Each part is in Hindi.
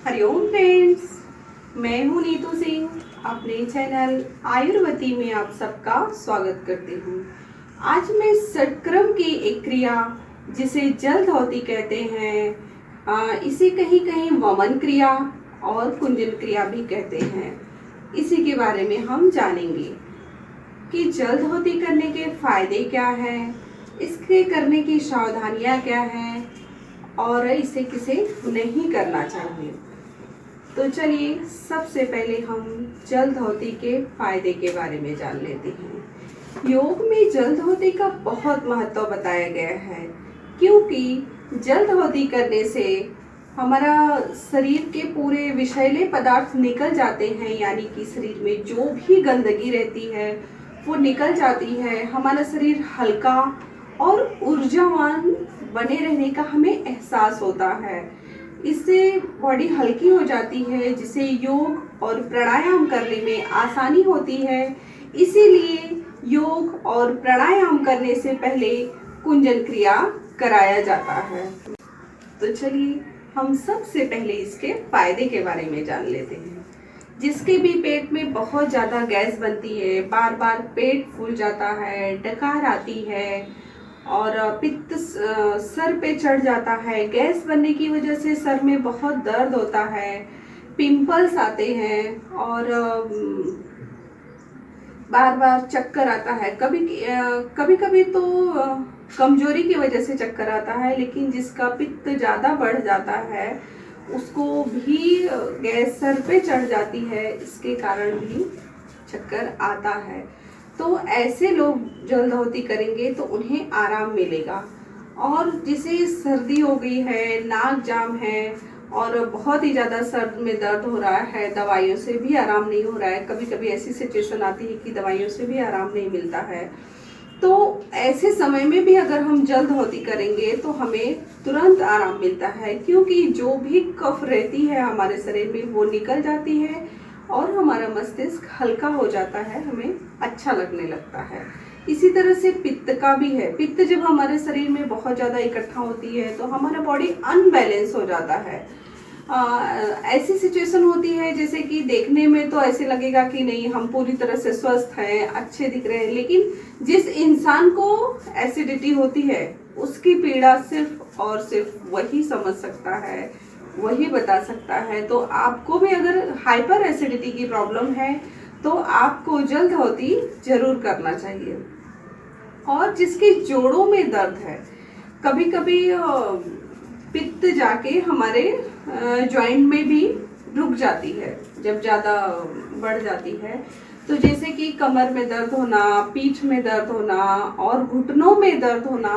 हरिओम फ्रेंड्स, मैं हूं नीतू सिंह। अपने चैनल आयुर्वेदी में आप सबका स्वागत करती हूं। आज मैं षटक्रम की एक क्रिया जिसे जलधौती कहते हैं, इसे कहीं कहीं वमन क्रिया और कुंजन क्रिया भी कहते हैं, इसी के बारे में हम जानेंगे कि जलधौती करने के फायदे क्या हैं, इसके करने की सावधानियां क्या हैं और इसे किसे नहीं करना चाहिए। तो चलिए सबसे पहले हम जलधौती के फायदे के बारे में जान लेते हैं। योग में जलधौती का बहुत महत्व बताया गया है, क्योंकि जलधौती करने से हमारा शरीर के पूरे विषैले पदार्थ निकल जाते हैं, यानी कि शरीर में जो भी गंदगी रहती है वो निकल जाती है। हमारा शरीर हल्का और ऊर्जावान बने रहने का हमें एहसास होता है। इससे बॉडी हल्की हो जाती है, जिसे योग और प्राणायाम करने में आसानी होती है। इसीलिए योग और प्राणायाम करने से पहले कुंजन क्रिया कराया जाता है। तो चलिए हम सबसे पहले इसके फायदे के बारे में जान लेते हैं। जिसके भी पेट में बहुत ज़्यादा गैस बनती है, बार बार पेट फूल जाता है, डकार आती है और पित्त सर पे चढ़ जाता है, गैस बनने की वजह से सर में बहुत दर्द होता है, पिंपल्स आते हैं और बार बार चक्कर आता है। कभी कभी तो कमजोरी की वजह से चक्कर आता है, लेकिन जिसका पित्त ज़्यादा बढ़ जाता है उसको भी गैस सर पे चढ़ जाती है, इसके कारण भी चक्कर आता है। तो ऐसे लोग जलधौती करेंगे तो उन्हें आराम मिलेगा। और जिसे सर्दी हो गई है, नाक जाम है और बहुत ही ज़्यादा सर में दर्द हो रहा है, दवाइयों से भी आराम नहीं हो रहा है, कभी कभी ऐसी सिचुएशन आती है कि दवाइयों से भी आराम नहीं मिलता है, तो ऐसे समय में भी अगर हम जलधौती करेंगे तो हमें तुरंत आराम मिलता है, क्योंकि जो भी कफ रहती है हमारे शरीर में वो निकल जाती है और हमारा मस्तिष्क हल्का हो जाता है, हमें अच्छा लगने लगता है। इसी तरह से पित्त का भी है। पित्त जब हमारे शरीर में बहुत ज़्यादा इकट्ठा होती है तो हमारा बॉडी अनबैलेंस हो जाता है। ऐसी सिचुएशन होती है जैसे कि देखने में तो ऐसे लगेगा कि नहीं, हम पूरी तरह से स्वस्थ हैं, अच्छे दिख रहे हैं, लेकिन जिस इंसान को एसिडिटी होती है उसकी पीड़ा सिर्फ और सिर्फ वही समझ सकता है, वही बता सकता है। तो आपको भी अगर हाइपर एसिडिटी की प्रॉब्लम है तो आपको जलधौती जरूर करना चाहिए। और जिसके जोड़ों में दर्द है, कभी कभी पित्त जाके हमारे जॉइंट में भी रुक जाती है जब ज़्यादा बढ़ जाती है, तो जैसे कि कमर में दर्द होना, पीठ में दर्द होना और घुटनों में दर्द होना,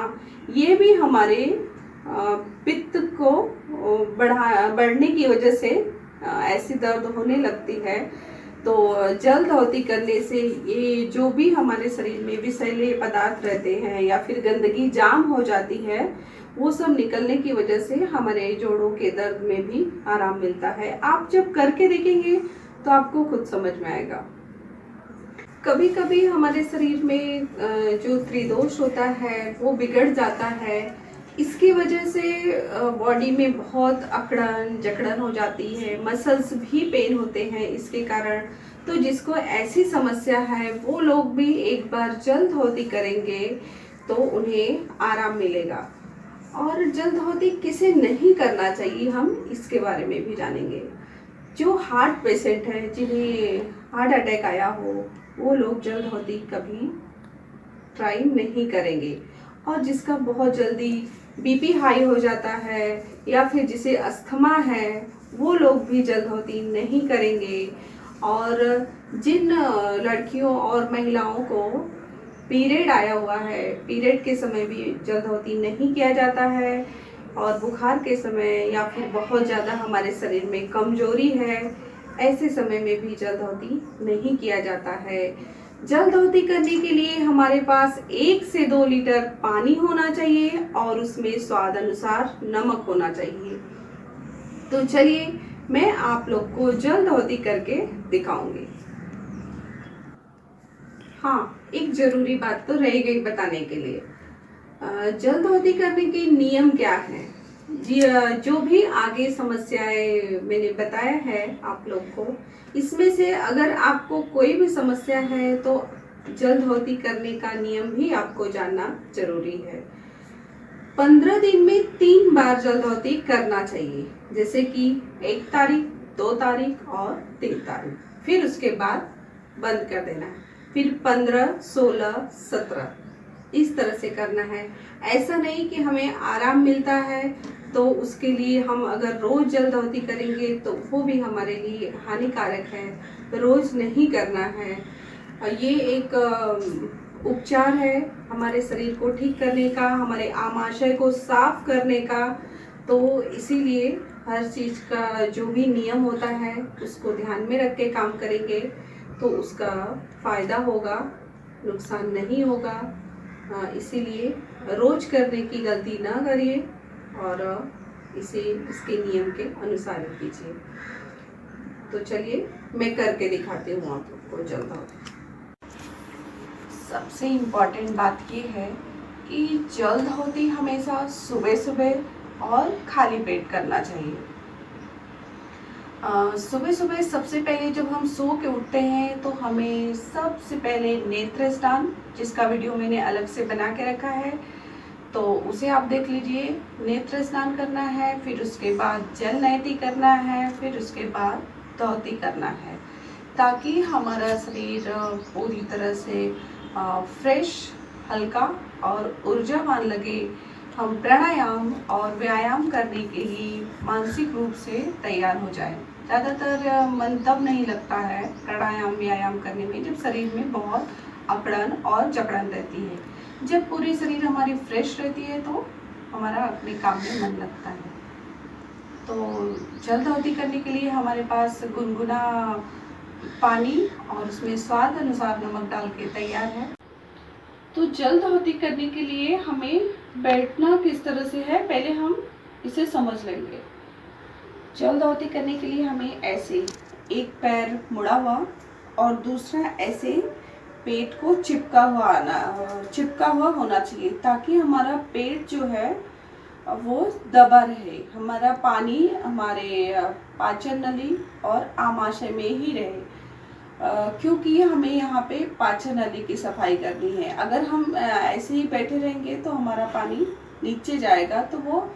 ये भी हमारे पित्त को बढ़ने की वजह से ऐसी दर्द होने लगती है। तो जलधौती करने से ये जो भी हमारे शरीर में विषैले पदार्थ रहते हैं या फिर गंदगी जाम हो जाती है, वो सब निकलने की वजह से हमारे जोड़ों के दर्द में भी आराम मिलता है। आप जब करके देखेंगे तो आपको खुद समझ में आएगा। कभी कभी हमारे शरीर में जो त्रिदोष होता है वो बिगड़ जाता है। इसकी वजह से बॉडी में बहुत अकड़न जकड़न हो जाती है, मसल्स भी पेन होते हैं इसके कारण। तो जिसको ऐसी समस्या है वो लोग भी एक बार जलधौती करेंगे तो उन्हें आराम मिलेगा। और जलधौती किसे नहीं करना चाहिए हम इसके बारे में भी जानेंगे। जो हार्ट पेशेंट हैं, जिन्हें हार्ट अटैक आया हो, वो लोग जलधौती कभी ट्राई नहीं करेंगे। और जिसका बहुत जल्दी बीपी हाई हो जाता है या फिर जिसे अस्थमा है, वो लोग भी जलधौती नहीं करेंगे। और जिन लड़कियों और महिलाओं को पीरियड आया हुआ है, पीरियड के समय भी जलधौती नहीं किया जाता है। और बुखार के समय या फिर बहुत ज़्यादा हमारे शरीर में कमजोरी है, ऐसे समय में भी जलधौती नहीं किया जाता है। जलधौती करने के लिए हमारे पास 1 से 2 लीटर पानी होना चाहिए और उसमें स्वाद अनुसार नमक होना चाहिए। तो चलिए मैं आप लोग को जलधौती करके दिखाऊंगी। हाँ, एक जरूरी बात तो रह गई बताने के लिए। जलधौती करने के नियम क्या है जी जो भी आगे समस्याएं मैंने बताया है आप लोग को, इसमें से अगर आपको कोई भी समस्या है तो जल्द होती करने का नियम भी आपको जानना जरूरी है। 15 दिन में 3 बार जल्द होती करना चाहिए, जैसे कि 1 तारीख, 2 तारीख और 3 तारीख। फिर उसके बाद बंद कर देना है। फिर 15, 16, 17 इस तरह से करना है। ऐसा नहीं कि हमें आराम मिलता है तो उसके लिए हम अगर रोज जल्दबाजी करेंगे तो वो भी हमारे लिए हानिकारक है। रोज नहीं करना है। ये एक उपचार है हमारे शरीर को ठीक करने का, हमारे आमाशय को साफ करने का। तो इसीलिए हर चीज़ का जो भी नियम होता है उसको ध्यान में रख के काम करेंगे तो उसका फ़ायदा होगा, नुकसान नहीं होगा। इसीलिए रोज करने की गलती ना करिए और इसे इसके नियम के अनुसार कीजिए। तो चलिए मैं करके दिखाती हूँ आप लोग को जल्द। सबसे इम्पॉर्टेंट बात ये है कि जल्द होती हमेशा सुबह सुबह और खाली पेट करना चाहिए। सुबह सुबह सबसे पहले जब हम सो के उठते हैं तो हमें सबसे पहले नेत्र स्नान, जिसका वीडियो मैंने अलग से बना के रखा है तो उसे आप देख लीजिए। नेत्र स्नान करना है, फिर उसके बाद जल नयति करना है, फिर उसके बाद धौती करना है, ताकि हमारा शरीर पूरी तरह से फ्रेश, हल्का और ऊर्जावान लगे। हम प्राणायाम और व्यायाम करने के लिए मानसिक रूप से तैयार हो जाए। ज़्यादातर मन तब नहीं लगता है प्राणायाम व्यायाम करने में जब शरीर में बहुत अकड़न और जकड़न रहती है। जब पूरी शरीर हमारी फ्रेश रहती है तो हमारा अपने काम में मन लगता है। तो जल्दबाजी करने के लिए हमारे पास गुनगुना पानी और उसमें स्वाद अनुसार नमक डाल के तैयार है। तो जल्दबाजी करने के लिए हमें बैठना किस तरह से है पहले हम इसे समझ लेंगे। जल्दबाजी करने के लिए हमें ऐसे एक पैर मुड़ा हुआ और दूसरा ऐसे पेट को चिपका हुआ होना चाहिए, ताकि हमारा पेट जो है वो दबा रहे, हमारा पानी हमारे पाचन नली और आमाशय में ही रहे। क्योंकि हमें यहाँ पे पाचन नली की सफाई करनी है। अगर हम ऐसे ही बैठे रहेंगे तो हमारा पानी नीचे जाएगा, तो वो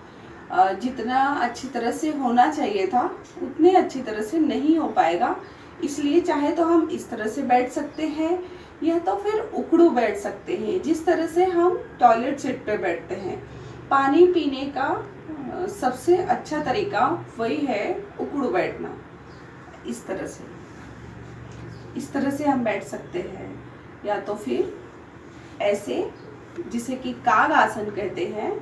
जितना अच्छी तरह से होना चाहिए था उतने अच्छी तरह से नहीं हो पाएगा। इसलिए चाहे तो हम इस तरह से बैठ सकते हैं या तो फिर उकड़ू बैठ सकते हैं, जिस तरह से हम टॉयलेट सीट पे बैठते हैं। पानी पीने का सबसे अच्छा तरीका वही है उकड़ू बैठना। इस तरह से हम बैठ सकते हैं, या तो फिर ऐसे जिसे कि काग आसन कहते हैं,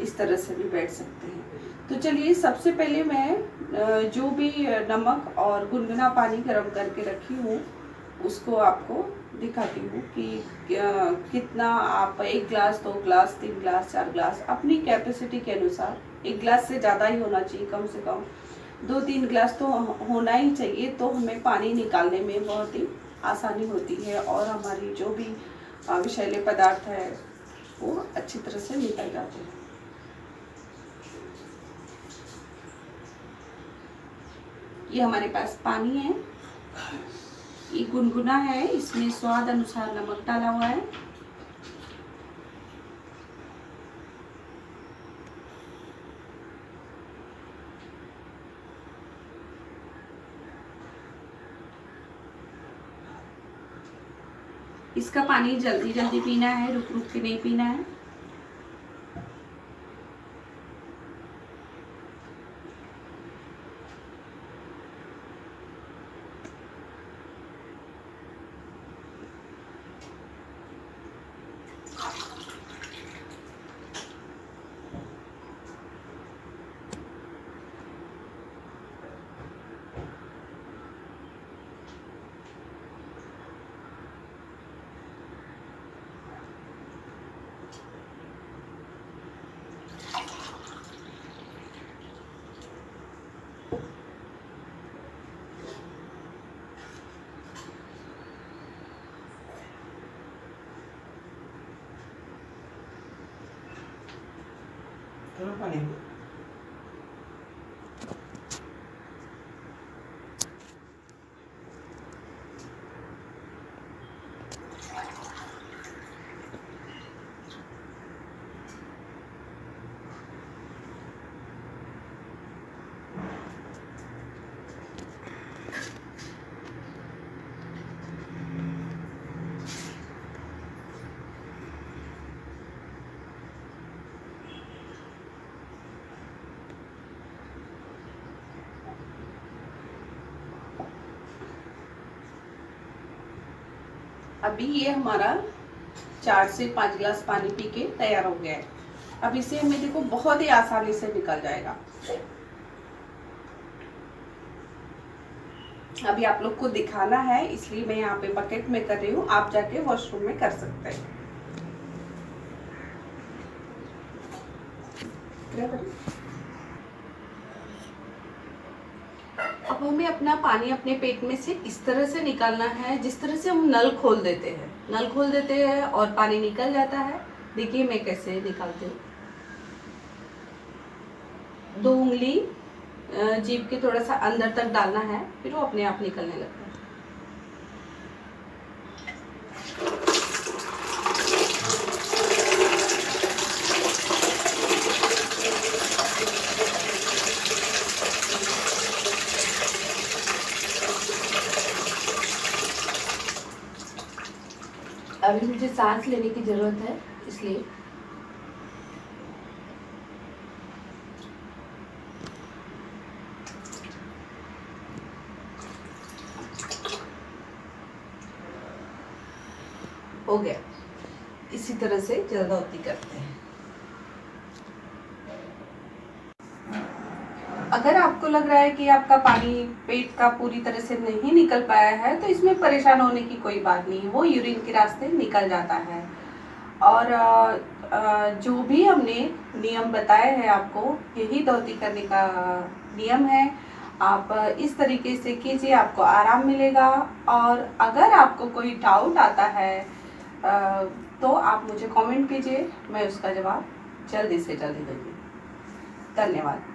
इस तरह से भी बैठ सकते हैं। तो चलिए सबसे पहले मैं जो भी नमक और गुनगुना पानी गर्म करके रखी हूँ उसको आपको दिखाती हूँ कि कितना आप 1 गिलास, 2 गिलास, 3 गिलास, 4 गिलास अपनी कैपेसिटी के अनुसार। 1 गिलास से ज़्यादा ही होना चाहिए, कम से कम 2-3 गिलास तो होना ही चाहिए। तो हमें पानी निकालने में बहुत ही आसानी होती है और हमारी जो भी विषैले पदार्थ है वो अच्छी तरह से निकल जाते हैं। ये हमारे पास पानी है, ये गुनगुना है, इसमें स्वाद अनुसार नमक डाला हुआ है। इसका पानी जल्दी जल्दी पीना है, रुक रुक के नहीं पीना है। थोड़ा पानी अभी ये हमारा 4 से 5 गिलास पानी पी के तैयार हो गया है। अब इसे हमें देखो बहुत ही आसानी से निकल जाएगा। अभी आप लोग को दिखाना है इसलिए मैं यहाँ पे बकेट में कर रही हूँ, आप जाके वॉशरूम में कर सकते हैं। अब हमें अपना पानी अपने पेट में से इस तरह से निकालना है जिस तरह से हम नल खोल देते हैं। नल खोल देते हैं और पानी निकल जाता है। देखिए मैं कैसे निकालती हूँ। 2 उंगली जीभ के थोड़ा सा अंदर तक डालना है, फिर वो अपने आप निकलने लगता है। अभी मुझे सांस लेने की जरूरत है इसलिए हो गया। इसी तरह से जल्दौती करते हैं। अगर आपको लग रहा है कि आपका पानी पेट का पूरी तरह से नहीं निकल पाया है तो इसमें परेशान होने की कोई बात नहीं है, वो यूरिन के रास्ते निकल जाता है। और जो भी हमने नियम बताए हैं आपको, यही धोती करने का नियम है। आप इस तरीके से कीजिए, आपको आराम मिलेगा। और अगर आपको कोई डाउट आता है तो आप मुझे कमेंट कीजिए, मैं उसका जवाब जल्दी से जल्दी दूँगी। धन्यवाद।